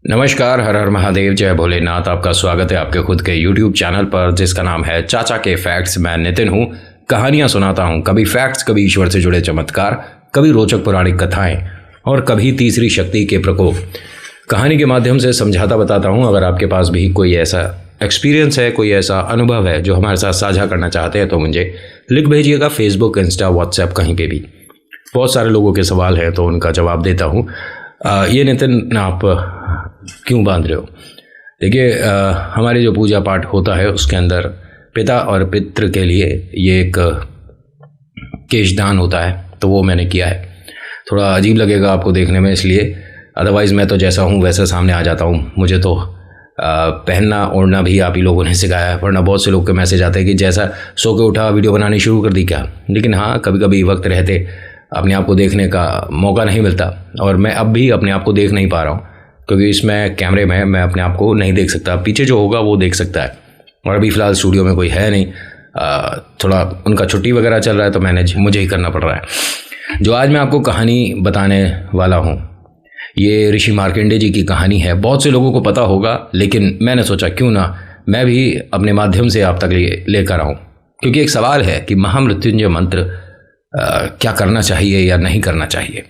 नमस्कार, हर हर महादेव, जय भोलेनाथ। आपका स्वागत है आपके खुद के YouTube चैनल पर जिसका नाम है चाचा के फैक्ट्स। मैं नितिन हूँ। कहानियाँ सुनाता हूँ, कभी फैक्ट्स, कभी ईश्वर से जुड़े चमत्कार, कभी रोचक पौराणिक कथाएं और कभी तीसरी शक्ति के प्रकोप। कहानी के माध्यम से समझाता बताता हूँ। अगर आपके पास भी कोई ऐसा एक्सपीरियंस है, कोई ऐसा अनुभव है जो हमारे साथ साझा करना चाहते हैं तो मुझे लिख भेजिएगा। फेसबुक, इंस्टा, व्हाट्सएप, कहीं पे भी। बहुत सारे लोगों के सवाल हैं तो उनका जवाब देता हूँ। ये नितिन आप क्यों बांध रहे हो? देखिए, हमारे जो पूजा पाठ होता है उसके अंदर पिता और पितृ के लिए ये एक केशदान होता है, तो वो मैंने किया है। थोड़ा अजीब लगेगा आपको देखने में, इसलिए। अदरवाइज़ मैं तो जैसा हूँ वैसे सामने आ जाता हूँ। मुझे तो पहनना ओढ़ना भी आप ही लोगों ने सिखाया है, वरना बहुत से लोग के मैसेज आते हैं कि जैसा सो के उठा वीडियो बनानी शुरू कर दी क्या। लेकिन हाँ, कभी कभी वक्त रहते अपने आप को देखने का मौका नहीं मिलता, और मैं अब भी अपने आप को देख नहीं पा रहा हूँ क्योंकि इसमें कैमरे में मैं अपने आप को नहीं देख सकता। पीछे जो होगा वो देख सकता है, और अभी फ़िलहाल स्टूडियो में कोई है नहीं। थोड़ा उनका छुट्टी वगैरह चल रहा है तो मुझे ही करना पड़ रहा है। जो आज मैं आपको कहानी बताने वाला हूँ ये ऋषि मार्कंडेय जी की कहानी है। बहुत से लोगों को पता होगा, लेकिन मैंने सोचा क्यों ना मैं भी अपने माध्यम से आप तक लेकर आऊँ, क्योंकि एक सवाल है कि महामृत्युंजय मंत्र क्या करना चाहिए या नहीं करना चाहिए।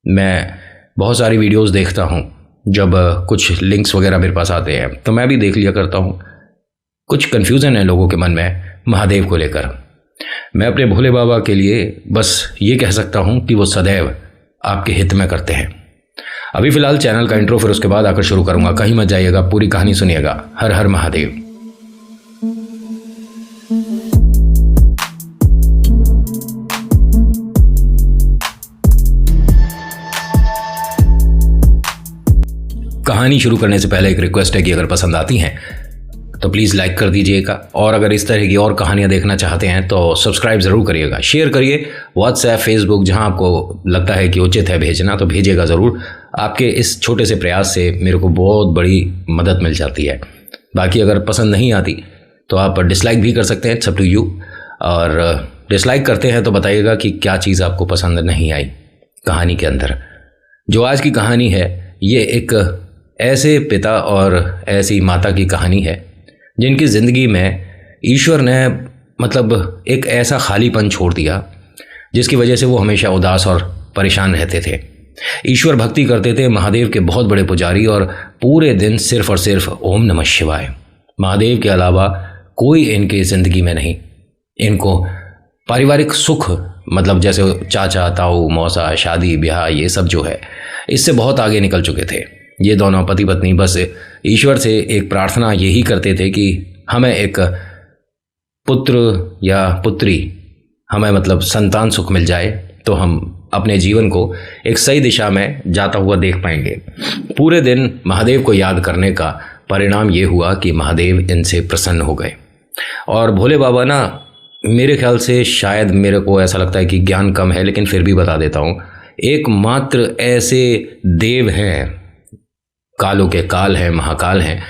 मैं बहुत सारी वीडियोस देखता हूँ, जब कुछ लिंक्स वगैरह मेरे पास आते हैं तो मैं भी देख लिया करता हूँ। कुछ कन्फ्यूज़न है लोगों के मन में महादेव को लेकर। मैं अपने भोले बाबा के लिए बस ये कह सकता हूँ कि वो सदैव आपके हित में करते हैं। अभी फ़िलहाल चैनल का इंट्रो, फिर उसके बाद आकर शुरू करूँगा। कहीं मत जाइएगा, पूरी कहानी सुनिएगा। हर हर महादेव। कहानी शुरू करने से पहले एक रिक्वेस्ट है कि अगर पसंद आती हैं तो प्लीज़ लाइक कर दीजिएगा, और अगर इस तरह की और कहानियाँ देखना चाहते हैं तो सब्सक्राइब ज़रूर करिएगा। शेयर करिए व्हाट्सएप, फेसबुक, जहाँ आपको लगता है कि उचित है भेजना तो भेजिएगा ज़रूर। आपके इस छोटे से प्रयास से मेरे को बहुत बड़ी मदद मिल जाती है। बाकी अगर पसंद नहीं आती तो आप डिसलाइक भी कर सकते हैं, इट्स अप टू यू। और डिसलाइक करते हैं तो बताइएगा कि क्या चीज़ आपको पसंद नहीं आई कहानी के अंदर। जो आज की कहानी है ये एक ऐसे पिता और ऐसी माता की कहानी है जिनकी ज़िंदगी में ईश्वर ने मतलब एक ऐसा खालीपन छोड़ दिया जिसकी वजह से वो हमेशा उदास और परेशान रहते थे। ईश्वर भक्ति करते थे, महादेव के बहुत बड़े पुजारी, और पूरे दिन सिर्फ और सिर्फ ओम नमः शिवाय। महादेव के अलावा कोई इनकी ज़िंदगी में नहीं। इनको पारिवारिक सुख, मतलब जैसे चाचा, ताऊ, मौसा, शादी ब्याह, ये सब जो है इससे बहुत आगे निकल चुके थे। ये दोनों पति पत्नी बस ईश्वर से एक प्रार्थना यही करते थे कि हमें एक पुत्र या पुत्री, हमें मतलब संतान सुख मिल जाए तो हम अपने जीवन को एक सही दिशा में जाता हुआ देख पाएंगे। पूरे दिन महादेव को याद करने का परिणाम ये हुआ कि महादेव इनसे प्रसन्न हो गए। और भोले बाबा ना, मेरे ख्याल से, शायद मेरे को ऐसा लगता है कि ज्ञान कम है लेकिन फिर भी बता देता हूँ, एकमात्र ऐसे देव हैं, कालों के काल हैं, महाकाल हैं,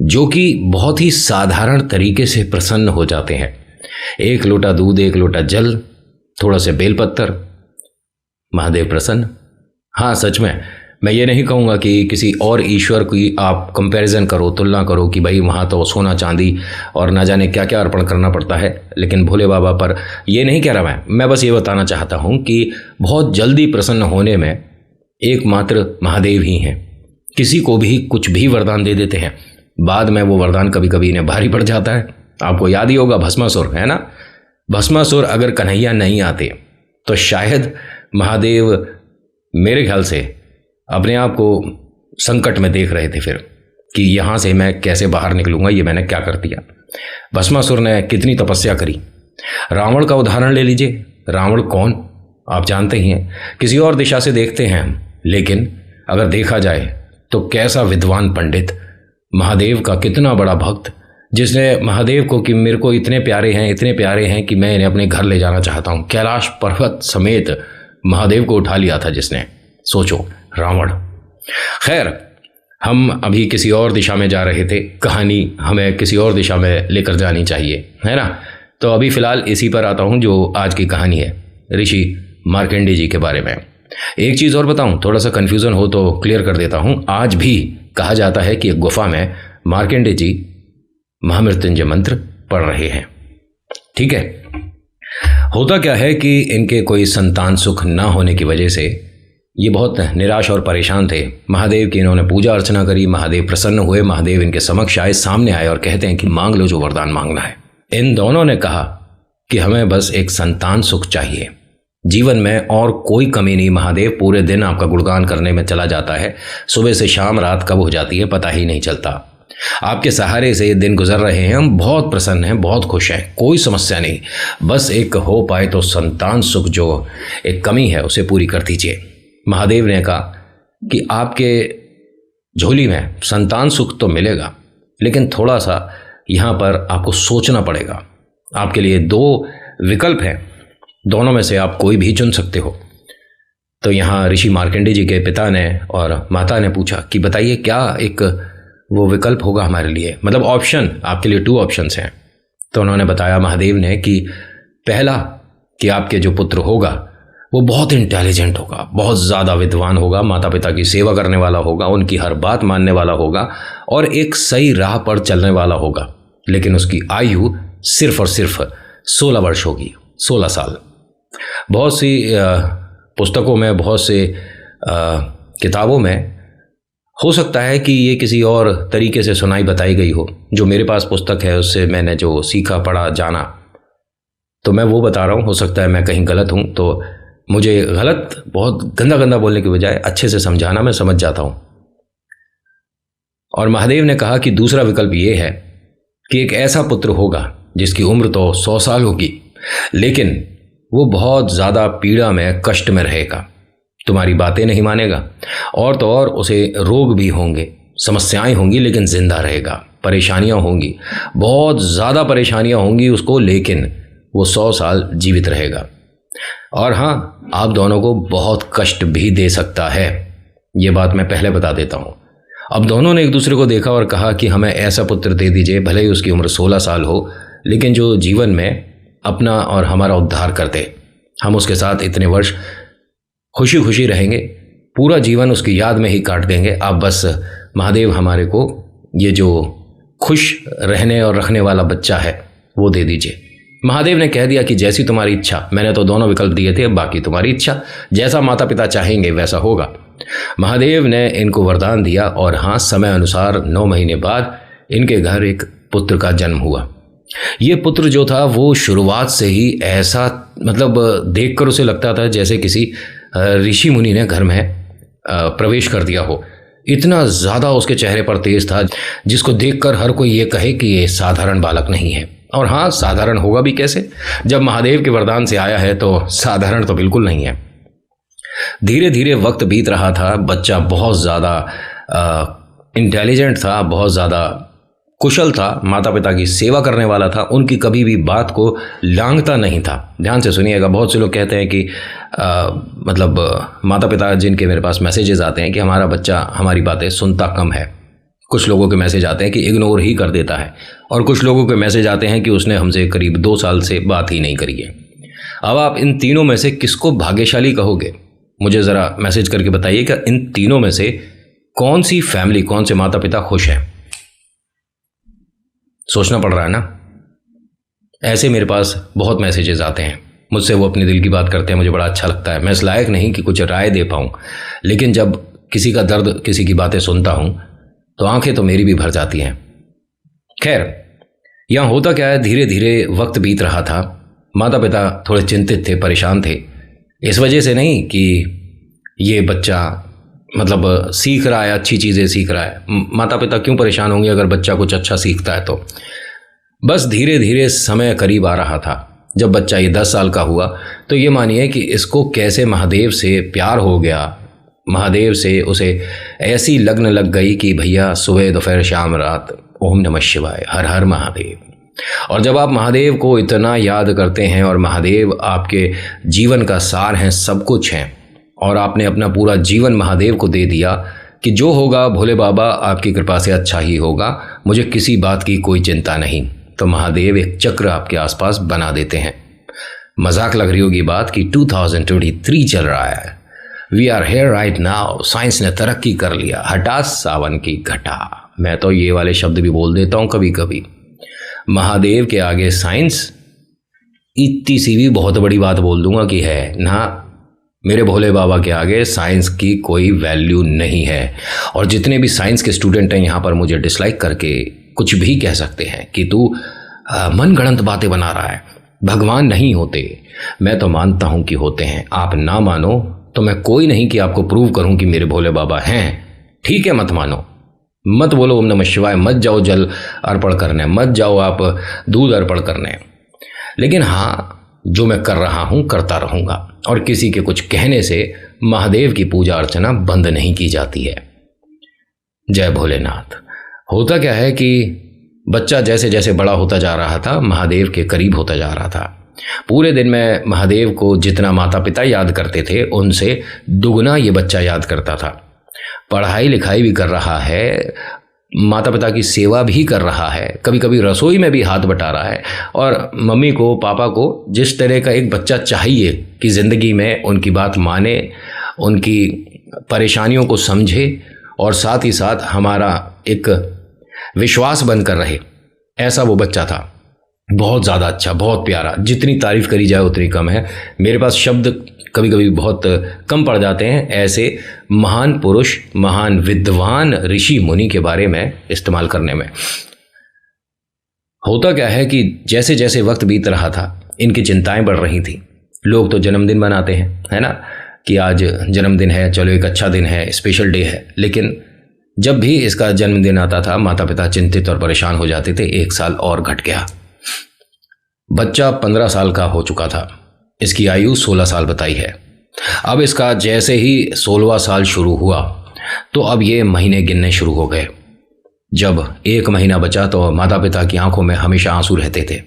जो कि बहुत ही साधारण तरीके से प्रसन्न हो जाते हैं। एक लोटा दूध, एक लोटा जल, थोड़ा से बेलपत्तर, महादेव प्रसन्न। हाँ, सच में मैं ये नहीं कहूँगा कि किसी और ईश्वर की आप कंपैरिजन करो, तुलना करो कि भाई वहाँ तो सोना चांदी और ना जाने क्या क्या अर्पण करना पड़ता है, लेकिन भोले बाबा पर ये नहीं कह रहा मैं बस ये बताना चाहता हूँ कि बहुत जल्दी प्रसन्न होने में एकमात्र महादेव ही हैं। किसी को भी कुछ भी वरदान दे देते हैं, बाद में वो वरदान कभी कभी इन्हें भारी पड़ जाता है। आपको याद ही होगा भस्मासुर, है ना? भस्मासुर अगर कन्हैया नहीं आते तो शायद महादेव मेरे ख्याल से अपने आप को संकट में देख रहे थे फिर कि यहाँ से मैं कैसे बाहर निकलूँगा, ये मैंने क्या कर दिया। भस्मासुर ने कितनी तपस्या करी। रावण का उदाहरण ले लीजिए। रावण कौन, आप जानते ही हैं। किसी और दिशा से देखते हैं हम, लेकिन अगर देखा जाए तो कैसा विद्वान पंडित, महादेव का कितना बड़ा भक्त, जिसने महादेव को कि मेरे को इतने प्यारे हैं कि मैं इन्हें अपने घर ले जाना चाहता हूँ। कैलाश पर्वत समेत महादेव को उठा लिया था जिसने। सोचो, रावण। खैर, हम अभी किसी और दिशा में जा रहे थे। कहानी हमें किसी और दिशा में लेकर जानी चाहिए, है ना? तो अभी फ़िलहाल इसी पर आता हूँ जो आज की कहानी है, ऋषि मार्कंडेय जी के बारे में। एक चीज़ और बताऊं, थोड़ा सा कन्फ्यूज़न हो तो क्लियर कर देता हूं। आज भी कहा जाता है कि एक गुफा में मार्कंडेय जी महामृत्युंजय मंत्र पढ़ रहे हैं। ठीक है, होता क्या है कि इनके कोई संतान सुख ना होने की वजह से ये बहुत निराश और परेशान थे। महादेव की इन्होंने पूजा अर्चना करी, महादेव प्रसन्न हुए, महादेव इनके समक्ष आए, सामने आए और कहते हैं कि मांग लो जो वरदान मांगना है। इन दोनों ने कहा कि हमें बस एक संतान सुख चाहिए, जीवन में और कोई कमी नहीं। महादेव पूरे दिन आपका गुणगान करने में चला जाता है, सुबह से शाम रात कब हो जाती है पता ही नहीं चलता। आपके सहारे से दिन गुजर रहे हैं, हम बहुत प्रसन्न हैं, बहुत खुश हैं, कोई समस्या नहीं, बस एक हो पाए तो संतान सुख जो एक कमी है उसे पूरी कर दीजिए। महादेव ने कहा कि आपके झोली में संतान सुख तो मिलेगा, लेकिन थोड़ा सा यहाँ पर आपको सोचना पड़ेगा। आपके लिए 2 विकल्प हैं, दोनों में से आप कोई भी चुन सकते हो। तो यहाँ ऋषि मार्कंडेय जी के पिता ने और माता ने पूछा कि बताइए क्या एक वो विकल्प होगा हमारे लिए, मतलब ऑप्शन, आपके लिए 2 ऑप्शंस हैं। तो उन्होंने बताया महादेव ने कि पहला कि आपके जो पुत्र होगा वो बहुत इंटेलिजेंट होगा, बहुत ज़्यादा विद्वान होगा, माता पिता की सेवा करने वाला होगा, उनकी हर बात मानने वाला होगा और एक सही राह पर चलने वाला होगा, लेकिन उसकी आयु सिर्फ और सिर्फ 16 वर्ष होगी, 16 साल। बहुत सी पुस्तकों में, बहुत से किताबों में हो सकता है कि ये किसी और तरीके से सुनाई बताई गई हो। जो मेरे पास पुस्तक है उससे मैंने जो सीखा, पढ़ा, जाना, तो मैं वो बता रहा हूँ। हो सकता है मैं कहीं गलत हूँ, तो मुझे गलत, बहुत गंदा गंदा बोलने के बजाय अच्छे से समझाना, मैं समझ जाता हूँ। और महादेव ने कहा कि दूसरा विकल्प ये है कि एक ऐसा पुत्र होगा जिसकी उम्र तो 100 साल होगी, लेकिन वो बहुत ज़्यादा पीड़ा में, कष्ट में रहेगा, तुम्हारी बातें नहीं मानेगा, और तो और उसे रोग भी होंगे, समस्याएं होंगी, लेकिन जिंदा रहेगा। परेशानियां होंगी, बहुत ज़्यादा परेशानियां होंगी उसको, लेकिन वो 100 साल जीवित रहेगा। और हाँ, आप दोनों को बहुत कष्ट भी दे सकता है, ये बात मैं पहले बता देता हूँ। अब दोनों ने एक दूसरे को देखा और कहा कि हमें ऐसा पुत्र दे दीजिए, भले ही उसकी उम्र 16 साल हो, लेकिन जो जीवन में अपना और हमारा उद्धार कर दे। हम उसके साथ इतने वर्ष खुशी खुशी रहेंगे, पूरा जीवन उसकी याद में ही काट देंगे। आप बस महादेव हमारे को ये जो खुश रहने और रखने वाला बच्चा है वो दे दीजिए। महादेव ने कह दिया कि जैसी तुम्हारी इच्छा, मैंने तो दोनों विकल्प दिए थे, बाकी तुम्हारी इच्छा, जैसा माता पिता चाहेंगे वैसा होगा। महादेव ने इनको वरदान दिया और हाँ, समय अनुसार 9 महीने बाद इनके घर एक पुत्र का जन्म हुआ। ये पुत्र जो था वो शुरुआत से ही ऐसा, मतलब देखकर उसे लगता था जैसे किसी ऋषि मुनि ने घर में प्रवेश कर दिया हो। इतना ज़्यादा उसके चेहरे पर तेज था जिसको देखकर हर कोई ये कहे कि ये साधारण बालक नहीं है। और हाँ, साधारण होगा भी कैसे, जब महादेव के वरदान से आया है तो साधारण तो बिल्कुल नहीं है। धीरे धीरे वक्त बीत रहा था, बच्चा बहुत ज़्यादा इंटेलिजेंट था, बहुत ज़्यादा कुशल था, माता पिता की सेवा करने वाला था, उनकी कभी भी बात को लांघता नहीं था। ध्यान से सुनिएगा, बहुत से लोग कहते हैं कि मतलब माता पिता जिनके मेरे पास मैसेजेस आते हैं कि हमारा बच्चा हमारी बातें सुनता कम है। कुछ लोगों के मैसेज आते हैं कि इग्नोर ही कर देता है, और कुछ लोगों के मैसेज आते हैं कि उसने हमसे करीब 2 साल से बात ही नहीं करी है। अब आप इन तीनों में से किसको भाग्यशाली कहोगे? मुझे ज़रा मैसेज करके बताइए कि इन तीनों में से कौन सी फैमिली, कौन से माता पिता खुश हैं। सोचना पड़ रहा है ना। ऐसे मेरे पास बहुत मैसेजेस आते हैं, मुझसे वो अपने दिल की बात करते हैं, मुझे बड़ा अच्छा लगता है। मैं इस लायक नहीं कि कुछ राय दे पाऊँ, लेकिन जब किसी का दर्द, किसी की बातें सुनता हूँ तो आंखें तो मेरी भी भर जाती हैं। खैर, यहाँ होता क्या है, धीरे धीरे वक्त बीत रहा था। माता पिता थोड़े चिंतित थे, परेशान थे, इस वजह से नहीं कि ये बच्चा मतलब सीख रहा है, अच्छी चीज़ें सीख रहा है। माता पिता क्यों परेशान होंगे अगर बच्चा कुछ अच्छा सीखता है तो। बस धीरे धीरे समय करीब आ रहा था। जब बच्चा ये 10 साल का हुआ तो ये मानिए कि इसको कैसे महादेव से प्यार हो गया, महादेव से उसे ऐसी लगन लग गई कि भैया सुबह दोपहर शाम रात ओम नमः शिवाय, हर हर महादेव। और जब आप महादेव को इतना याद करते हैं और महादेव आपके जीवन का सार हैं, सब कुछ हैं, और आपने अपना पूरा जीवन महादेव को दे दिया कि जो होगा भोले बाबा आपकी कृपा से अच्छा ही होगा, मुझे किसी बात की कोई चिंता नहीं, तो महादेव एक चक्र आपके आसपास बना देते हैं। मजाक लग रही होगी बात कि 2023 चल रहा है, we are here right now, science ने तरक्की कर लिया, हटा सावन की घटा। मैं तो ये वाले शब्द भी बोल देता हूँ कभी कभी। महादेव के आगे साइंस, इतनी सी भी बहुत बड़ी बात बोल दूंगा कि है ना, मेरे भोले बाबा के आगे साइंस की कोई वैल्यू नहीं है। और जितने भी साइंस के स्टूडेंट हैं यहाँ पर मुझे डिसलाइक करके कुछ भी कह सकते हैं कि तू मनगढ़ंत बातें बना रहा है, भगवान नहीं होते। मैं तो मानता हूँ कि होते हैं, आप ना मानो तो मैं कोई नहीं कि आपको प्रूव करूँ कि मेरे भोले बाबा हैं। ठीक है, मत मानो, मत बोलो ओम नमः शिवाय, मत जाओ जल अर्पण करने, मत जाओ आप दूध अर्पण करने, लेकिन हाँ, जो मैं कर रहा हूँ करता रहूँगा। और किसी के कुछ कहने से महादेव की पूजा अर्चना बंद नहीं की जाती है। जय भोलेनाथ। होता क्या है कि बच्चा जैसे जैसे बड़ा होता जा रहा था, महादेव के करीब होता जा रहा था। पूरे दिन में महादेव को जितना माता पिता याद करते थे, उनसे दुगना ये बच्चा याद करता था। पढ़ाई लिखाई भी कर रहा है, माता पिता की सेवा भी कर रहा है, कभी कभी रसोई में भी हाथ बटा रहा है। और मम्मी को, पापा को जिस तरह का एक बच्चा चाहिए कि ज़िंदगी में उनकी बात माने, उनकी परेशानियों को समझे और साथ ही साथ हमारा एक विश्वास बनकर रहे, ऐसा वो बच्चा था। बहुत ज़्यादा अच्छा, बहुत प्यारा, जितनी तारीफ़ करी जाए उतनी कम है। मेरे पास शब्द कभी कभी बहुत कम पड़ जाते हैं ऐसे महान पुरुष, महान विद्वान ऋषि मुनि के बारे में इस्तेमाल करने में। होता क्या है कि जैसे जैसे वक्त बीत रहा था, इनकी चिंताएं बढ़ रही थी। लोग तो जन्मदिन मनाते हैं, है ना, कि आज जन्मदिन है, चलो एक अच्छा दिन है, स्पेशल डे है। लेकिन जब भी इसका जन्मदिन आता था, माता पिता चिंतित और परेशान हो जाते थे। 1 साल और घट गया। बच्चा 15 साल का हो चुका था, इसकी आयु 16 साल बताई है। अब इसका जैसे ही 16वां साल शुरू हुआ तो अब ये महीने गिनने शुरू हो गए। जब 1 महीना बचा तो माता पिता की आंखों में हमेशा आंसू रहते थे।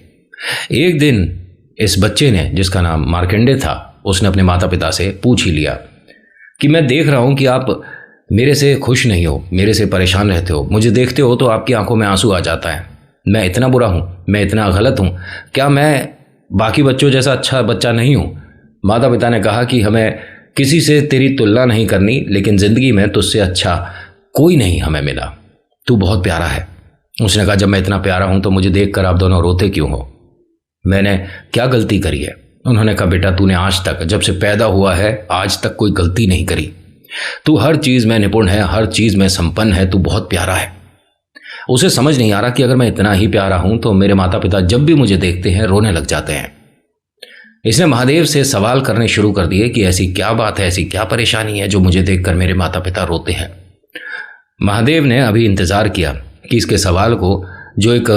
एक दिन इस बच्चे ने, जिसका नाम मार्कंडे था, उसने अपने माता पिता से पूछ ही लिया कि मैं देख रहा हूँ कि आप मेरे से खुश नहीं हो, मेरे से परेशान रहते हो, मुझे देखते हो तो आपकी आंखों में आंसू आ जाता है। मैं इतना बुरा हूँ, मैं इतना गलत हूँ, क्या मैं बाकी बच्चों जैसा अच्छा बच्चा नहीं हूँ? माता पिता ने कहा कि हमें किसी से तेरी तुलना नहीं करनी, लेकिन ज़िंदगी में तुझसे अच्छा कोई नहीं हमें मिला, तू बहुत प्यारा है। उसने कहा जब मैं इतना प्यारा हूँ तो मुझे देखकर आप दोनों रोते क्यों हो? मैंने क्या गलती करी है? उन्होंने कहा बेटा, तूने आज तक, जब से पैदा हुआ है आज तक कोई गलती नहीं करी। तू हर चीज़ में निपुण है, हर चीज़ में संपन्न है, तू बहुत प्यारा है। उसे समझ नहीं आ रहा कि अगर मैं इतना ही प्यारा हूं तो मेरे माता पिता जब भी मुझे देखते हैं रोने लग जाते हैं। इसने महादेव से सवाल करने शुरू कर दिए कि ऐसी क्या बात है, ऐसी क्या परेशानी है जो मुझे देखकर मेरे माता पिता रोते हैं। महादेव ने अभी इंतज़ार किया कि इसके सवाल को जो एक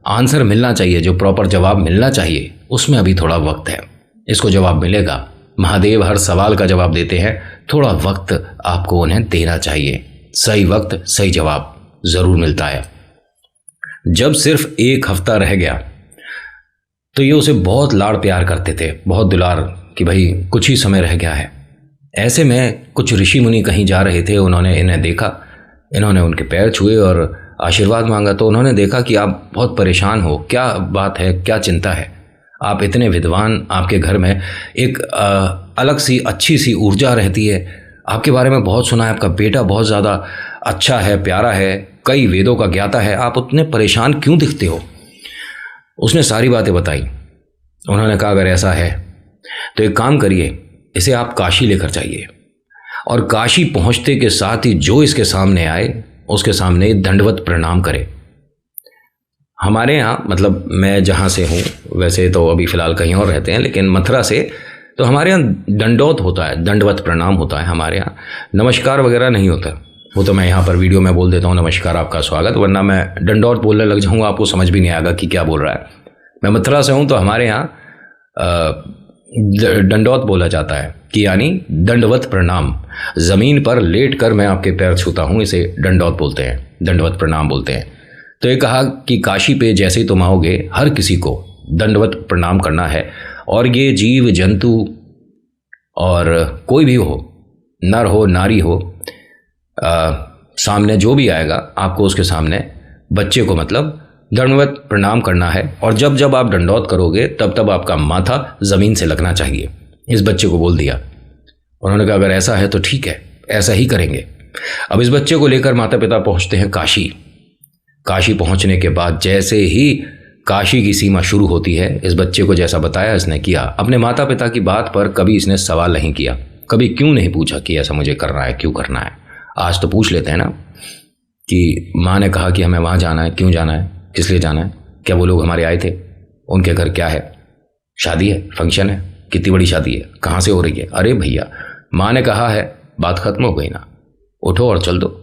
आंसर मिलना चाहिए, जो प्रॉपर जवाब मिलना चाहिए, उसमें अभी थोड़ा वक्त है, इसको जवाब मिलेगा। महादेव हर सवाल का जवाब देते हैं, थोड़ा वक्त आपको उन्हें देना चाहिए। सही वक्त सही जवाब ज़रूर मिलता है। जब सिर्फ 1 हफ्ता रह गया तो ये उसे बहुत लाड़ प्यार करते थे, बहुत दुलार, कि भाई कुछ ही समय रह गया है। ऐसे में कुछ ऋषि मुनि कहीं जा रहे थे, उन्होंने इन्हें देखा, इन्होंने उनके पैर छुए और आशीर्वाद मांगा। तो उन्होंने देखा कि आप बहुत परेशान हो, क्या बात है, क्या चिंता है? आप इतने विद्वान, आपके घर में एक अलग सी अच्छी सी ऊर्जा रहती है, आपके बारे में बहुत सुना है, आपका बेटा बहुत ज़्यादा अच्छा है, प्यारा है, कई वेदों का ज्ञाता है, आप उतने परेशान क्यों दिखते हो? उसने सारी बातें बताई। उन्होंने कहा अगर ऐसा है तो एक काम करिए, इसे आप काशी लेकर जाइए और काशी पहुंचते के साथ ही जो इसके सामने आए उसके सामने दंडवत प्रणाम करे। हमारे यहाँ, मतलब मैं जहाँ से हूँ, वैसे तो अभी फ़िलहाल कहीं और रहते हैं, लेकिन मथुरा से, तो हमारे यहाँ दंडोत होता है, दंडवत प्रणाम होता है हमारे यहाँ। नमस्कार वगैरह नहीं होता। वो तो मैं यहाँ पर वीडियो में बोल देता हूँ नमस्कार, आपका स्वागत, वरना मैं डंडौत बोलने लग जाऊँगा, आपको समझ भी नहीं आएगा कि क्या बोल रहा है। मैं मथुरा से हूँ तो हमारे यहाँ दंडौत बोला जाता है, कि यानी दंडवत प्रणाम। ज़मीन पर लेट कर मैं आपके पैर छूता हूँ, इसे दंडौत बोलते हैं, दंडवत प्रणाम बोलते हैं। तो ये कहा कि काशी पे जैसे ही तुम आओगे हर किसी को दंडवत प्रणाम करना है, और ये जीव जंतु और कोई भी हो, नर हो नारी हो, सामने जो भी आएगा आपको उसके सामने, बच्चे को मतलब दंडवत प्रणाम करना है। और जब जब आप दंडौत करोगे तब तब आपका माथा ज़मीन से लगना चाहिए। इस बच्चे को बोल दिया। उन्होंने कहा अगर ऐसा है तो ठीक है, ऐसा ही करेंगे। अब इस बच्चे को लेकर माता पिता पहुंचते हैं काशी। काशी पहुंचने के बाद जैसे ही काशी की सीमा शुरू होती है, इस बच्चे को जैसा बताया इसने किया। अपने माता पिता की बात पर कभी इसने सवाल नहीं किया, कभी क्यों नहीं पूछा कि ऐसा मुझे करना है, क्यों करना है। आज तो पूछ लेते हैं ना कि माँ ने कहा कि हमें वहाँ जाना है, क्यों जाना है, किस लिए जाना है, क्या वो लोग हमारे आए थे, उनके घर क्या है, शादी है, फंक्शन है, कितनी बड़ी शादी है, कहाँ से हो रही है। अरे भैया, माँ ने कहा है, बात खत्म हो गई ना, उठो और चल दो।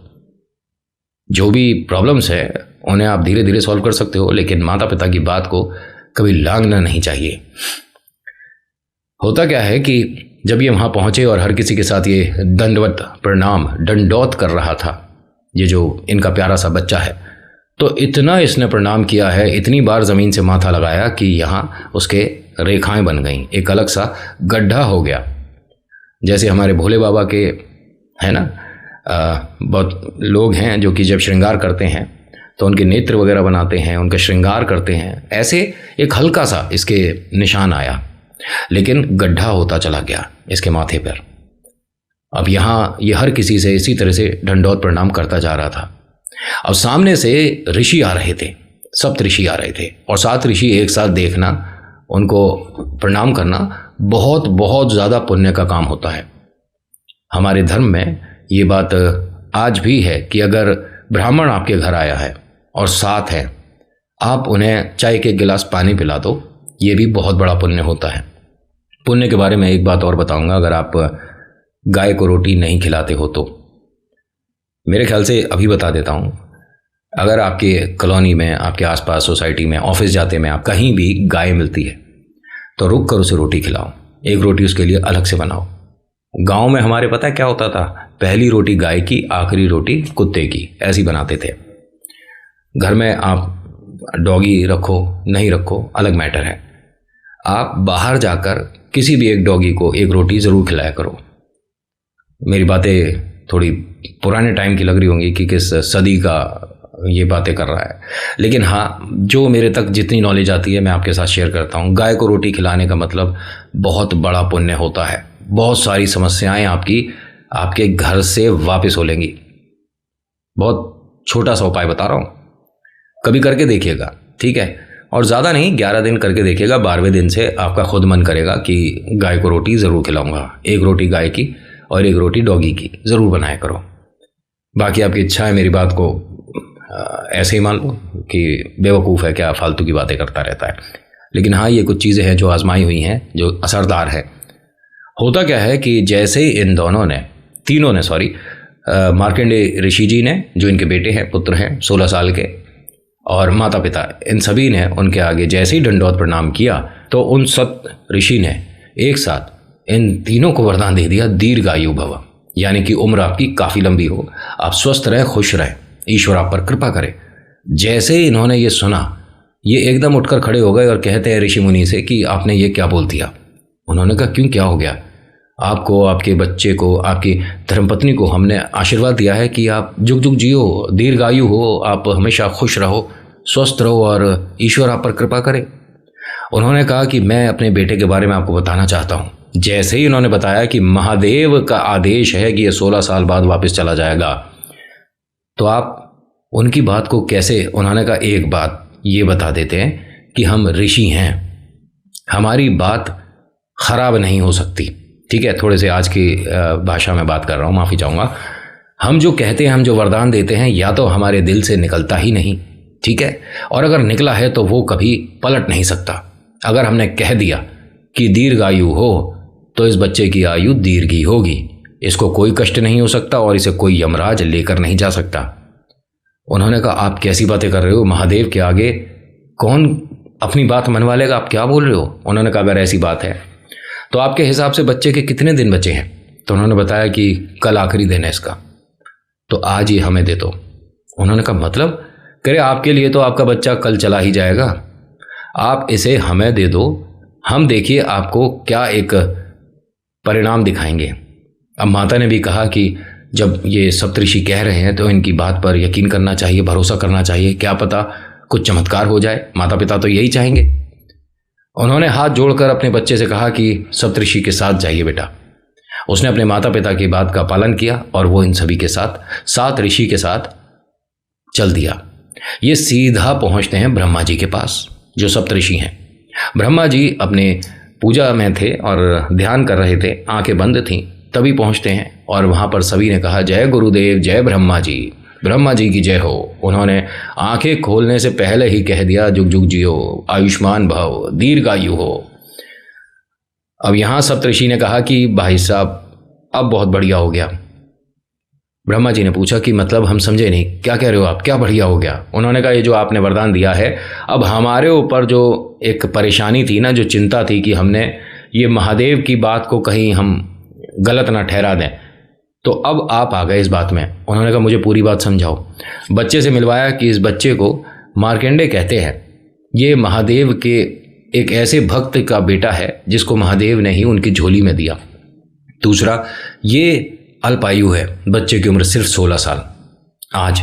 जो भी प्रॉब्लम्स है उन्हें आप धीरे धीरे सॉल्व कर सकते हो, लेकिन माता पिता की बात को कभी लांघना नहीं चाहिए। होता क्या है कि जब ये वहाँ पहुँचे और हर किसी के साथ ये दंडवत प्रणाम दंडौत कर रहा था, ये जो इनका प्यारा सा बच्चा है, तो इतना इसने प्रणाम किया है, इतनी बार ज़मीन से माथा लगाया कि यहाँ उसके रेखाएं बन गईं, एक अलग सा गड्ढा हो गया। जैसे हमारे भोले बाबा के है ना, बहुत लोग हैं जो कि जब श्रृंगार करते हैं तो उनके नेत्र वगैरह बनाते हैं, उनका श्रृंगार करते हैं, ऐसे एक हल्का सा इसके निशान आया, लेकिन गड्ढा होता चला गया इसके माथे पर। अब यहाँ ये हर किसी से इसी तरह से दंडौत प्रणाम करता जा रहा था। अब सामने से ऋषि आ रहे थे, सप्त ऋषि आ रहे थे, और 7 ऋषि एक साथ देखना, उनको प्रणाम करना बहुत बहुत ज़्यादा पुण्य का काम होता है। हमारे धर्म में ये बात आज भी है कि अगर ब्राह्मण आपके घर आया है और साथ है, आप उन्हें चाय के गिलास पानी पिला दो, ये भी बहुत बड़ा पुण्य होता है। पुण्य के बारे में एक बात और बताऊंगा, अगर आप गाय को रोटी नहीं खिलाते हो तो मेरे ख्याल से अभी बता देता हूँ, अगर आपके कॉलोनी में, आपके आसपास सोसाइटी में, ऑफिस जाते में आप कहीं भी गाय मिलती है तो रुक कर उसे रोटी खिलाओ, एक रोटी उसके लिए अलग से बनाओ। गांव में हमारे पता है क्या होता था, पहली रोटी गाय की, आखिरी रोटी कुत्ते की, ऐसी बनाते थे। घर में आप डॉगी रखो नहीं रखो अलग मैटर है, आप बाहर जाकर किसी भी एक डॉगी को एक रोटी ज़रूर खिलाया करो। मेरी बातें थोड़ी पुराने टाइम की लग रही होंगी कि किस सदी का ये बातें कर रहा है, लेकिन हाँ, जो मेरे तक जितनी नॉलेज आती है मैं आपके साथ शेयर करता हूँ। गाय को रोटी खिलाने का मतलब बहुत बड़ा पुण्य होता है, बहुत सारी समस्याएं आपके घर से वापस हो लेंगी। बहुत छोटा सा उपाय बता रहा हूँ, कभी करके देखिएगा, ठीक है, और ज़्यादा नहीं, 11 दिन करके देखिएगा। 12वें दिन से आपका खुद मन करेगा कि गाय को रोटी ज़रूर खिलाऊंगा, एक रोटी गाय की और एक रोटी डॉगी की ज़रूर बनाया करो। बाकी आपकी इच्छा है, मेरी बात को ऐसे ही मान लो कि बेवकूफ़ है क्या, फालतू की बातें करता रहता है। लेकिन हाँ, ये कुछ चीज़ें हैं जो आजमाई हुई हैं, जो असरदार है। होता क्या है कि जैसे ही इन दोनों ने, तीनों ने, सॉरी, मार्कंडेय ऋषि जी ने, जो इनके बेटे हैं, पुत्र हैं 16 साल के, और माता पिता, इन सभी ने उनके आगे जैसे ही दंडौत प्रणाम किया तो उन सब ऋषि ने एक साथ इन तीनों को वरदान दे दिया, दीर्घायु भव, यानी कि उम्र आपकी काफ़ी लंबी हो, आप स्वस्थ रहें, खुश रहें, ईश्वर आप पर कृपा करे। जैसे ही इन्होंने ये सुना, ये एकदम उठकर खड़े हो गए और कहते हैं ऋषि मुनि से कि आपने ये क्या बोल दिया। उन्होंने कहा क्यों, क्या हो गया? आपको, आपके बच्चे को, आपकी धर्मपत्नी को हमने आशीर्वाद दिया है कि आप जुग जुग जियो, दीर्घायु हो, आप हमेशा खुश रहो, स्वस्थ रहो और ईश्वर आप पर कृपा करे। उन्होंने कहा कि मैं अपने बेटे के बारे में आपको बताना चाहता हूँ। जैसे ही उन्होंने बताया कि महादेव का आदेश है कि ये 16 साल बाद वापस चला जाएगा, तो आप उनकी बात को कैसे, उन्होंने कहा एक बात ये बता देते हैं कि हम ऋषि हैं, हमारी बात खराब नहीं हो सकती, ठीक है। थोड़े से आज की भाषा में बात कर रहा हूँ, माफ़ी चाहूँगा। हम जो कहते हैं, हम जो वरदान देते हैं, या तो हमारे दिल से निकलता ही नहीं, ठीक है, और अगर निकला है तो वो कभी पलट नहीं सकता। अगर हमने कह दिया कि दीर्घायु हो तो इस बच्चे की आयु दीर्घ ही होगी, इसको कोई कष्ट नहीं हो सकता और इसे कोई यमराज लेकर नहीं जा सकता। उन्होंने कहा आप कैसी बातें कर रहे हो, महादेव के आगे कौन अपनी बात मनवा लेगा, आप क्या बोल रहे हो? उन्होंने कहा अगर ऐसी बात है तो आपके हिसाब से बच्चे के कितने दिन बचे हैं? तो उन्होंने बताया कि कल आखिरी दिन है इसका, तो आज ये हमें दे दो। उन्होंने कहा मतलब? कह रहे आपके लिए तो आपका बच्चा कल चला ही जाएगा, आप इसे हमें दे दो, हम देखिए आपको क्या एक परिणाम दिखाएंगे। अब माता ने भी कहा कि जब ये सप्तऋषि कह रहे हैं तो इनकी बात पर यकीन करना चाहिए, भरोसा करना चाहिए, क्या पता कुछ चमत्कार हो जाए। माता पिता तो यही चाहेंगे। उन्होंने हाथ जोड़कर अपने बच्चे से कहा कि सप्तऋषि के साथ जाइए बेटा। उसने अपने माता पिता की बात का पालन किया और वो इन सभी के साथ 7 ऋषि के साथ चल दिया। ये सीधा पहुंचते हैं ब्रह्मा जी के पास, जो सप्तऋषि हैं। ब्रह्मा जी अपने पूजा में थे और ध्यान कर रहे थे, आंखें बंद थीं, तभी पहुंचते हैं और वहां पर सभी ने कहा, जय गुरुदेव, जय ब्रह्मा जी, ब्रह्मा जी की जय हो। उन्होंने आंखें खोलने से पहले ही कह दिया, जुग जुग जियो, आयुष्मान भव, दीर्घायु हो। अब यहाँ सप्तऋषि ने कहा कि भाई साहब अब बहुत बढ़िया हो गया। ब्रह्मा जी ने पूछा कि मतलब हम समझे नहीं, क्या कह रहे हो आप, क्या बढ़िया हो गया? उन्होंने कहा, ये जो आपने वरदान दिया है, अब हमारे ऊपर जो एक परेशानी थी ना, जो चिंता थी कि हमने ये महादेव की बात को कहीं हम गलत ना ठहरा दें, तो अब आप आ गए इस बात में। उन्होंने कहा, मुझे पूरी बात समझाओ। बच्चे से मिलवाया कि इस बच्चे को मार्कंडे कहते हैं, ये महादेव के एक ऐसे भक्त का बेटा है जिसको महादेव ने ही उनकी झोली में दिया। दूसरा, ये अल्पायु है, बच्चे की उम्र सिर्फ 16 साल। आज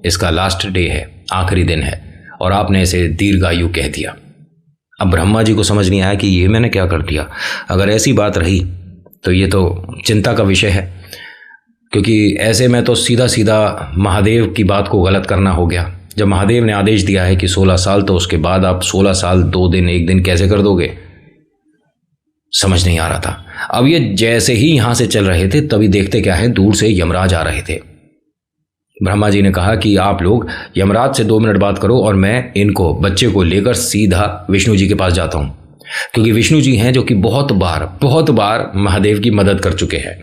इसका लास्ट डे है, आखिरी दिन है, और आपने इसे दीर्घायु कह दिया। अब ब्रह्मा जी को समझ नहीं आया कि ये मैंने क्या कर दिया। अगर ऐसी बात रही तो ये तो चिंता का विषय है, क्योंकि ऐसे में तो सीधा सीधा महादेव की बात को गलत करना हो गया। जब महादेव ने आदेश दिया है कि 16 साल, तो उसके बाद आप 16 साल 2 दिन 1 दिन कैसे कर दोगे? समझ नहीं आ रहा था। अब ये जैसे ही यहां से चल रहे थे, तभी देखते क्या है, दूर से यमराज आ रहे थे। ब्रह्मा जी ने कहा कि आप लोग यमराज से 2 मिनट बात करो और मैं इनको, बच्चे को लेकर सीधा विष्णु जी के पास जाता हूं, क्योंकि विष्णु जी हैं जो कि बहुत बार महादेव की मदद कर चुके हैं।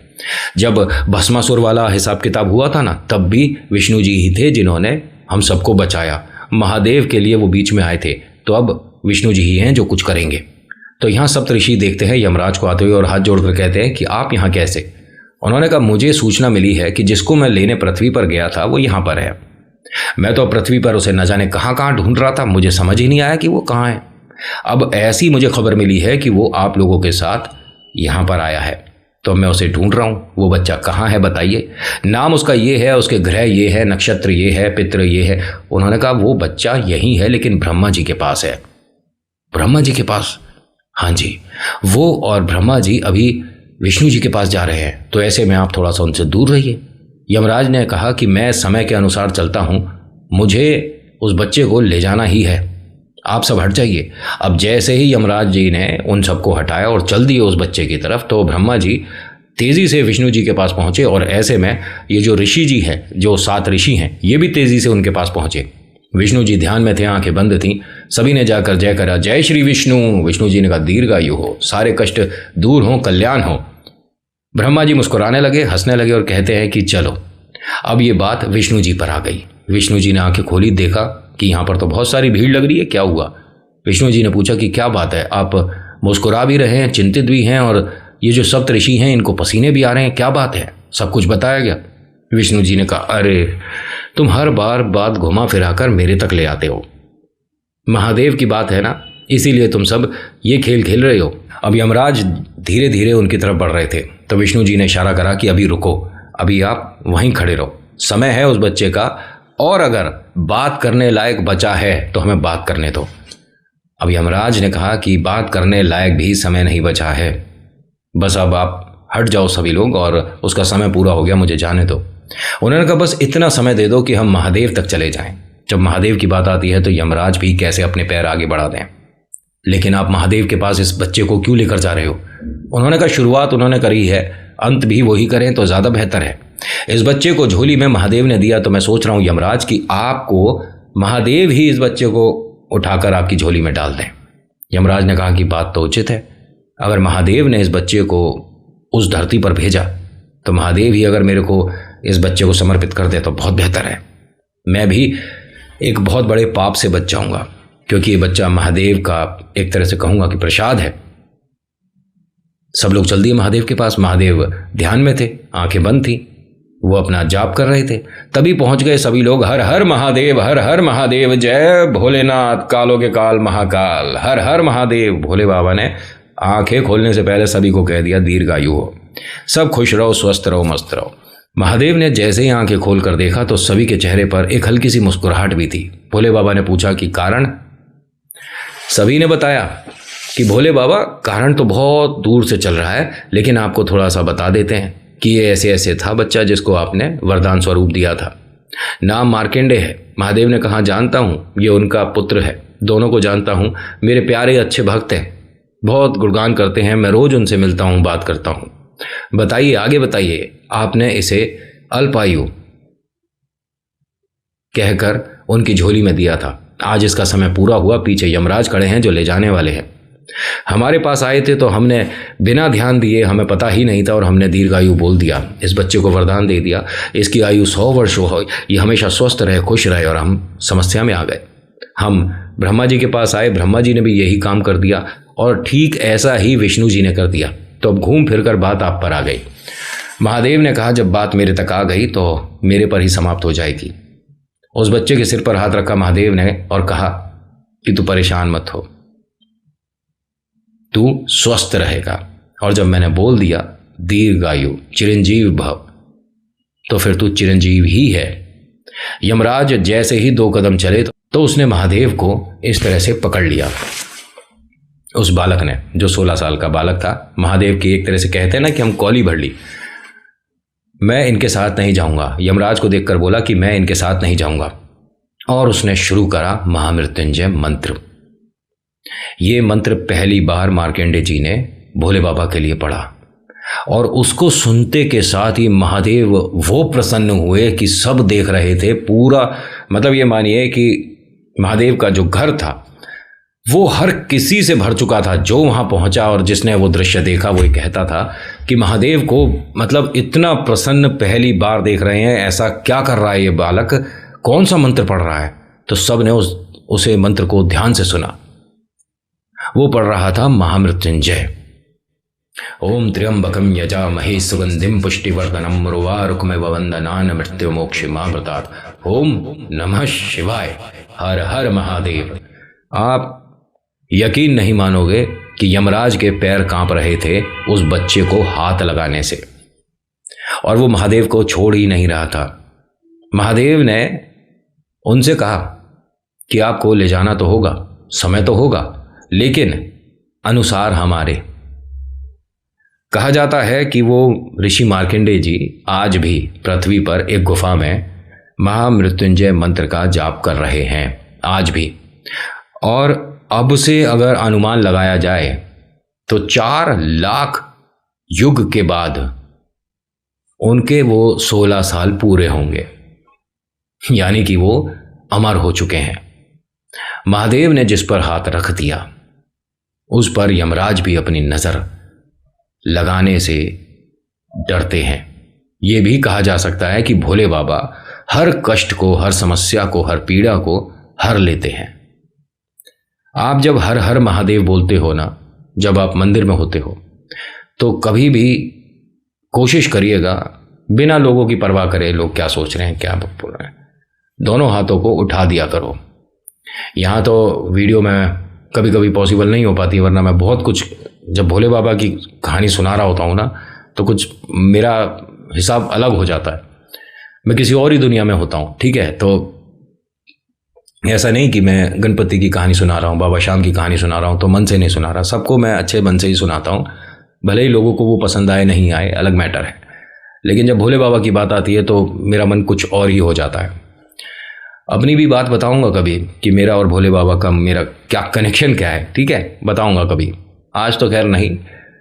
जब भस्मासुर वाला हिसाब किताब हुआ था ना, तब भी विष्णु जी ही थे जिन्होंने हम सबको बचाया। महादेव के लिए वो बीच में आए थे, तो अब विष्णु जी ही हैं जो कुछ करेंगे। तो यहाँ सप्तऋषि देखते हैं यमराज को आते हुए और हाथ जोड़कर कहते हैं कि आप यहाँ कैसे? उन्होंने कहा, मुझे सूचना मिली है कि जिसको मैं लेने पृथ्वी पर गया था वो यहाँ पर है। मैं तो पृथ्वी पर उसे न जाने कहाँ ढूंढ रहा था, मुझे समझ ही नहीं आया कि वो कहाँ है। अब ऐसी मुझे खबर मिली है कि वो आप लोगों के साथ यहाँ पर आया है, तो मैं उसे ढूंढ रहा हूँ। वो बच्चा कहाँ है बताइए? नाम उसका ये है, उसके ग्रह ये है, नक्षत्र ये है, पितृ ये है। उन्होंने कहा, वो बच्चा यही है, लेकिन ब्रह्मा जी के पास है। ब्रह्मा जी के पास? हाँ जी, वो और ब्रह्मा जी अभी विष्णु जी के पास जा रहे हैं, तो ऐसे में आप थोड़ा सा उनसे दूर रहिए। यमराज ने कहा कि मैं समय के अनुसार चलता हूँ, मुझे उस बच्चे को ले जाना ही है, आप सब हट जाइए। अब जैसे ही यमराज जी ने उन सबको हटाया और चल दिए उस बच्चे की तरफ, तो ब्रह्मा जी तेज़ी से विष्णु जी के पास पहुँचे, और ऐसे में ये जो ऋषि जी हैं, जो 7 ऋषि हैं, ये भी तेज़ी से उनके पास पहुँचे। विष्णु जी ध्यान में थे, आंखें बंद थीं। सभी ने जाकर जय करा, जय श्री विष्णु। विष्णु जी ने कहा, दीर्घायु हो, सारे कष्ट दूर हो, कल्याण हो। ब्रह्मा जी मुस्कुराने लगे, हंसने लगे और कहते हैं कि चलो। अब ये बात विष्णु जी पर आ गई। विष्णु जी ने आंखें खोली, देखा कि यहाँ पर तो बहुत सारी भीड़ लग रही है, क्या हुआ? विष्णु जी ने पूछा कि क्या बात है, आप मुस्कुरा भी रहे हैं, चिंतित भी हैं, और ये जो सप्तऋषि हैं इनको पसीने भी आ रहे हैं, क्या बात है? सब कुछ बताया गया। विष्णु जी ने कहा, अरे तुम हर बार बात घुमा फिराकर मेरे तक ले आते हो। महादेव की बात है ना, इसीलिए तुम सब ये खेल खेल रहे हो। अब यमराज धीरे धीरे उनकी तरफ बढ़ रहे थे, तो विष्णु जी ने इशारा करा कि अभी रुको, अभी आप वहीं खड़े रहो, समय है उस बच्चे का, और अगर बात करने लायक बचा है तो हमें बात करने दो। अब यमराज ने कहा कि बात करने लायक भी समय नहीं बचा है, बस अब आप हट जाओ सभी लोग, और उसका समय पूरा हो गया, मुझे जाने दो। उन्होंने कहा, बस इतना समय दे दो कि हम महादेव तक चले जाएं। जब महादेव की बात आती है तो यमराज भी कैसे अपने पैर आगे बढ़ा दें। लेकिन आप महादेव के पास इस बच्चे को क्यों लेकर जा रहे हो? उन्होंने कहा, शुरुआत उन्होंने करी है, अंत भी वही करें तो ज़्यादा बेहतर है। इस बच्चे को झोली में महादेव ने दिया, तो मैं सोच रहा हूँ यमराज कि आपको महादेव ही इस बच्चे को उठाकर आपकी झोली में डाल दें। यमराज ने कहा कि बात तो उचित है, अगर महादेव ने इस बच्चे को उस धरती पर भेजा, तो महादेव ही अगर मेरे को इस बच्चे को समर्पित कर दे तो बहुत बेहतर है। मैं भी एक बहुत बड़े पाप से बच जाऊंगा, क्योंकि ये बच्चा महादेव का एक तरह से कहूँगा कि प्रसाद है। सब लोग चल दिए महादेव के पास। महादेव ध्यान में थे, आंखें बंद थी, वो अपना जाप कर रहे थे। तभी पहुंच गए सभी लोग, हर हर महादेव, हर हर महादेव, जय भोलेनाथ, कालों के काल महाकाल, हर हर महादेव। भोले बाबा ने आंखें खोलने से पहले सभी को कह दिया, दीर्घायु हो, सब खुश रहो, स्वस्थ रहो, मस्त रहो। महादेव ने जैसे ही आंखें खोल कर देखा तो सभी के चेहरे पर एक हल्की सी मुस्कुराहट भी थी। भोले बाबा ने पूछा कि कारण? सभी ने बताया कि भोले बाबा कारण तो बहुत दूर से चल रहा है, लेकिन आपको थोड़ा सा बता देते हैं कि ये ऐसे ऐसे था बच्चा जिसको आपने वरदान स्वरूप दिया था। नाम मार्कंडेय है। महादेव ने कहा जानता हूँ, ये उनका पुत्र है, दोनों को जानता हूँ, मेरे प्यारे अच्छे भक्त हैं, बहुत गुणगान करते हैं, मैं रोज उनसे मिलता हूँ, बात करता हूँ। बताइए, आगे बताइए। आपने इसे अल्पायु कहकर उनकी झोली में दिया था, आज इसका समय पूरा हुआ, पीछे यमराज खड़े हैं जो ले जाने वाले हैं। हमारे पास आए थे तो हमने बिना ध्यान दिए, हमें पता ही नहीं था और हमने दीर्घायु बोल दिया, इस बच्चे को वरदान दे दिया, इसकी आयु 100 वर्ष हो, ये हमेशा स्वस्थ रहे, खुश रहे, और हम समस्या में आ गए। हम ब्रह्मा जी के पास आए, ब्रह्मा जी ने भी यही काम कर दिया और ठीक ऐसा ही विष्णु जी ने कर दिया। तो अब घूम फिर कर बात आप पर आ गई। महादेव ने कहा जब बात मेरे तक आ गई तो मेरे पर ही समाप्त हो जाएगी। उस बच्चे के सिर पर हाथ रखा महादेव ने और कहा कि तू परेशान मत हो, तू स्वस्थ रहेगा। और जब मैंने बोल दिया दीर्घायु चिरंजीव भव, तो फिर तू चिरंजीव ही है। यमराज जैसे ही 2 कदम चले तो उसने महादेव को इस तरह से पकड़ लिया। उस बालक ने, जो 16 साल का बालक था, महादेव की एक तरह से कहते हैं ना कि हम कौली भर ली। मैं इनके साथ नहीं जाऊंगा। यमराज को देखकर बोला कि मैं इनके साथ नहीं जाऊंगा, और उसने शुरू करा महामृत्युंजय मंत्र। ये मंत्र पहली बार मार्कंडेय जी ने भोले बाबा के लिए पढ़ा, और उसको सुनते के साथ ही महादेव वो प्रसन्न हुए कि सब देख रहे थे। पूरा मतलब ये मानिए कि महादेव का जो घर था वो हर किसी से भर चुका था। जो वहाँ पहुँचा और जिसने वो दृश्य देखा वो ये कहता था कि महादेव को मतलब इतना प्रसन्न पहली बार देख रहे हैं, ऐसा क्या कर रहा है ये बालक, कौन सा मंत्र पढ़ रहा है। तो सब ने उसे मंत्र को ध्यान से सुना। वो पढ़ रहा था महामृत्युंजय। ओम त्र्यंबकम यजामहे सुगंधिम पुष्टिवर्धनम उर्वारुकमिव वंदनान् मृत्युमोक्षमामृतात्। ओम नमः शिवाय। हर हर महादेव। आप यकीन नहीं मानोगे कि यमराज के पैर कांप रहे थे उस बच्चे को हाथ लगाने से, और वो महादेव को छोड़ ही नहीं रहा था। महादेव ने उनसे कहा कि आपको ले जाना तो होगा, समय तो होगा, लेकिन अनुसार हमारे। कहा जाता है कि वो ऋषि मार्कंडेय जी आज भी पृथ्वी पर एक गुफा में महामृत्युंजय मंत्र का जाप कर रहे हैं, आज भी। और अब से अगर अनुमान लगाया जाए तो 4 लाख युग के बाद उनके वो 16 साल पूरे होंगे, यानी कि वो अमर हो चुके हैं। महादेव ने जिस पर हाथ रख दिया उस पर यमराज भी अपनी नजर लगाने से डरते हैं। ये भी कहा जा सकता है कि भोले बाबा हर कष्ट को, हर समस्या को, हर पीड़ा को हर लेते हैं। आप जब हर हर महादेव बोलते हो ना, जब आप मंदिर में होते हो, तो कभी भी कोशिश करिएगा बिना लोगों की परवाह करे लोग क्या सोच रहे हैं, क्या बोल रहे हैं, दोनों हाथों को उठा दिया करो। यहाँ तो वीडियो में कभी कभी पॉसिबल नहीं हो पाती, वरना मैं बहुत कुछ जब भोले बाबा की कहानी सुना रहा होता हूँ ना, तो कुछ मेरा हिसाब अलग हो जाता है, मैं किसी और ही दुनिया में होता हूँ। ठीक है, तो ऐसा नहीं कि मैं गणपति की कहानी सुना रहा हूँ, बाबा श्याम की कहानी सुना रहा हूँ, तो मन से नहीं सुना रहा। सबको मैं अच्छे मन से ही सुनाता हूँ, भले ही लोगों को वो पसंद आए नहीं आए, अलग मैटर है। लेकिन जब भोले बाबा की बात आती है तो मेरा मन कुछ और ही हो जाता है। अपनी भी बात बताऊंगा कभी कि मेरा और भोले बाबा का मेरा क्या कनेक्शन क्या है, ठीक है, बताऊंगा कभी। आज तो खैर नहीं,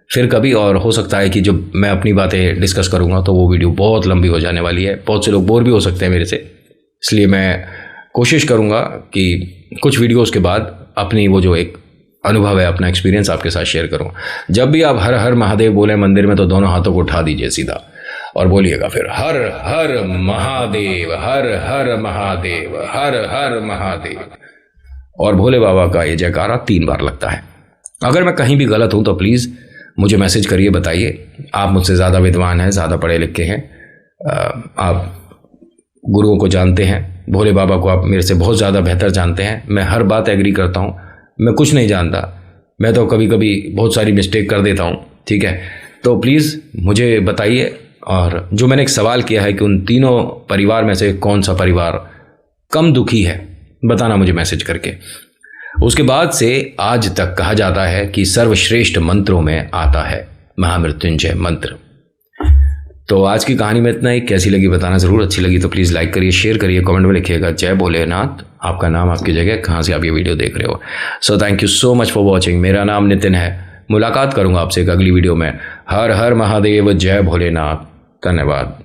फिर कभी। और हो सकता है कि जब मैं अपनी बातें डिस्कस करूंगा तो वो वीडियो बहुत लंबी हो जाने वाली है, बहुत से लोग बोर भी हो सकते हैं मेरे से। इसलिए मैं कोशिश करूंगा कि कुछ वीडियोस के बाद अपनी वो जो एक अनुभव है, अपना एक्सपीरियंस आपके साथ शेयर करूं। जब भी आप हर हर महादेव बोले मंदिर में, तो दोनों हाथों को उठा दीजिए सीधा और बोलिएगा फिर हर हर महादेव, हर हर महादेव, हर हर महादेव। और भोले बाबा का ये जयकारा 3 बार लगता है। अगर मैं कहीं भी गलत हूं तो प्लीज़ मुझे मैसेज करिए, बताइए। आप मुझसे ज़्यादा विद्वान हैं, ज़्यादा पढ़े लिखे हैं, आप गुरुओं को जानते हैं, भोले बाबा को आप मेरे से बहुत ज़्यादा बेहतर जानते हैं। मैं हर बात एग्री करता हूँ, मैं कुछ नहीं जानता, मैं तो कभी कभी बहुत सारी मिस्टेक कर देता हूँ, ठीक है। तो प्लीज़ मुझे बताइए। और जो मैंने एक सवाल किया है कि उन तीनों परिवार में से कौन सा परिवार कम दुखी है, बताना मुझे मैसेज करके। उसके बाद से आज तक कहा जाता है कि सर्वश्रेष्ठ मंत्रों में आता है महामृत्युंजय मंत्र। तो आज की कहानी में इतना ही। कैसी लगी बताना ज़रूर। अच्छी लगी तो प्लीज़ लाइक करिए, शेयर करिए, कमेंट में लिखिएगा जय भोलेनाथ, आपका नाम, आपकी जगह, कहाँ से आप ये वीडियो देख रहे हो। So thank you so much for watching. मेरा नाम नितिन है। मुलाकात करूंगा आपसे एक अगली वीडियो में। हर हर महादेव, जय भोलेनाथ। धन्यवाद।